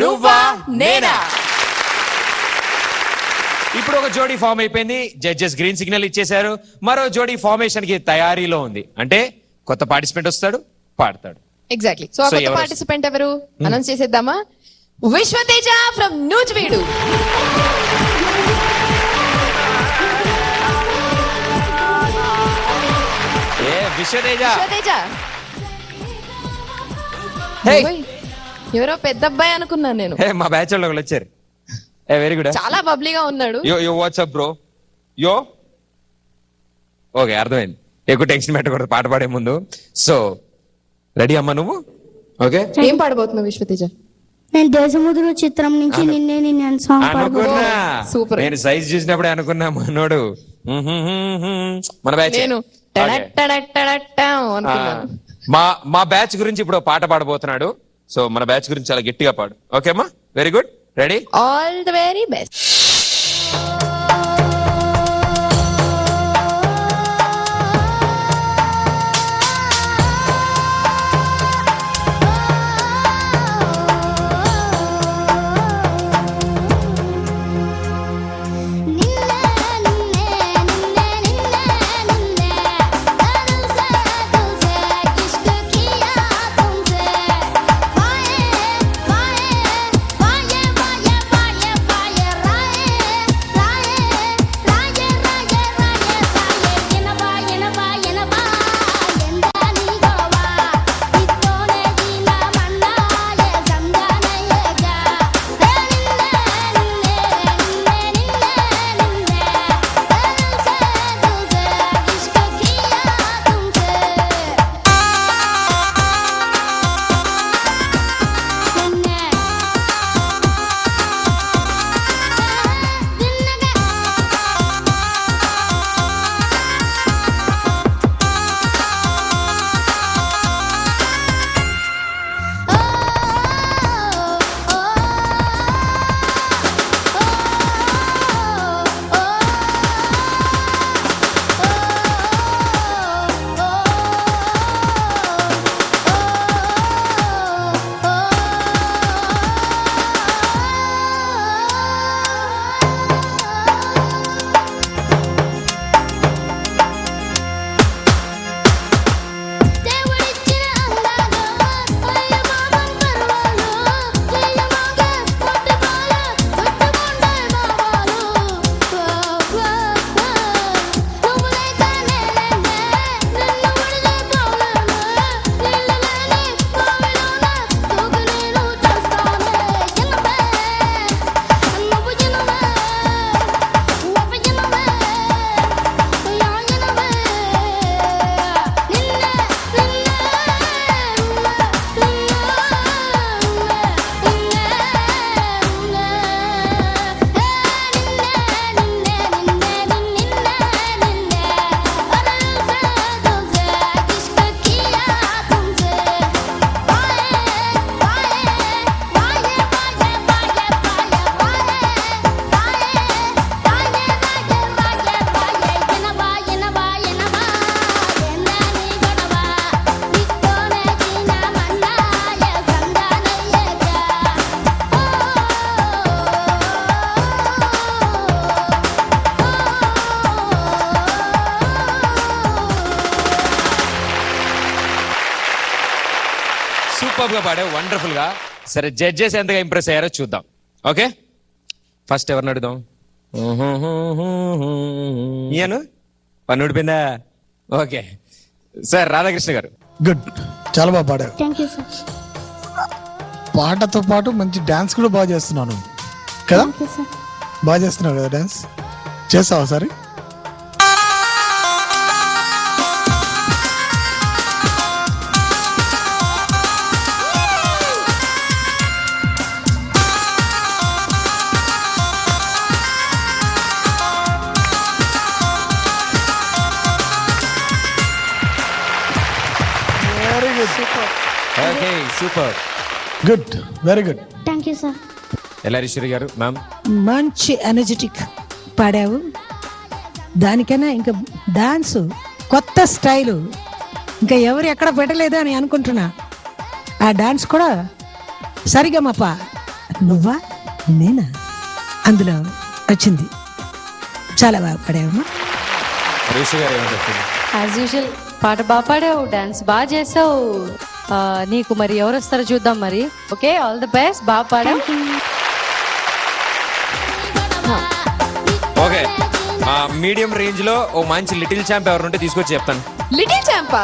నువ్వా నేనా. ఇప్పుడు ఒక జోడీ ఫామ్ అయిపోయింది. జడ్జెస్ గ్రీన్ సిగ్నల్ ఇచ్చేశారు. మరో జోడీ ఫార్మేషన్ కి తయారీలో ఉంది. అంటే కొత్త పార్టిసిపెంట్ వస్తాడు, పాడతాడు. ఎగ్జాక్ట్లీ. సో కొత్త పార్టిసిపెంట్ ఎవరు అనౌన్స్ చేసేద్దామా? విశ్వతేజ ఫ్రమ్ నూజివీడు. విశ్వతేజ. ఎవరో పెద్ద అబ్బాయి అనుకున్నాను నేను. మా బ్యాచ్ వాళ్ళు వచ్చారు. Very good. చాలా బబ్లీగా ఉన్నాడు. యో వాట్సాప్ బ్రో. యో ఓకే, అర్థమైంది. ఎక్కువ టెన్షన్ పెట్టకూడదు పాట పాడే ముందు. సో రెడీ అమ్మా నువ్వు? ఓకే. ఏం పాడబోతున్నావు విశ్వతేజ? నేను దేశముద్రు చిత్రం నుంచి నిన్నే నిన్నే సాంగ్ పాడబోతున్నా. సూపర్. నేను సైజ్ చూసినప్పుడే అనుకున్నా మనోడు మన బ్యాచ్. నేను మా బ్యాచ్ గురించి ఇప్పుడు పాట పాడబోతున్నాడు. సో మన బ్యాచ్ గురించి చాలా గట్టిగా పాడు. ఓకే అమ్మా, very good. Ready? All the very best. Super గా పాడావు, వండర్ఫుల్ గా. సరే, జడ్జెస్ ఎంతగా ఇంప్రెస్ అయ్యారో చూద్దాం. ఓకే, ఫస్ట్ ఎవరిని అడుగుదాం? ఈయను పన్ను ఊడిపోయిందా? ఓకే సార్, రాధాకృష్ణ గారు. గుడ్, చాలా బాగా పాడావు. Thank you sir. పాటతో పాటు మంచి డాన్స్ కూడా బాగా చేస్తున్నాను కదా? బాగా చేస్తున్నావు కదా డాన్స్? చేస్తావా సరే? Very good. Okay, super, good, very good. Thank you sir. L R Eswari గారు, మ్యామ్. మంచి ఎనర్జెటిక్ పాడావు. దానికైనా ఇంకా డాన్స్ కొత్త స్టైలు ఇంకా ఎవరు ఎక్కడ పెట్టలేదు అని అనుకుంటున్నా. ఆ డాన్స్ కూడా సరిగమప నువ్వా నేనా అందులో వచ్చింది. చాలా బాగా పాడావమ్మా. ఋషి గారు ఏమని చెప్తుంది? యాజ్ యూజువల్ పాట బాగా పాడావు, డాన్స్ బాగా చేసావు. నీకు మరి ఎవరు వస్తారో చూద్దాం మరి. ఓకే, ఆల్ ది బెస్ట్, బాగా పాడావు. ఓకే, మీడియం రేంజ్ లో ఓ మంచి లిటిల్ ఛాంప్ ఎవరు ఉంటే తీసుకొచ్చి చెప్తాను. లిటిల్ ఛాంపా?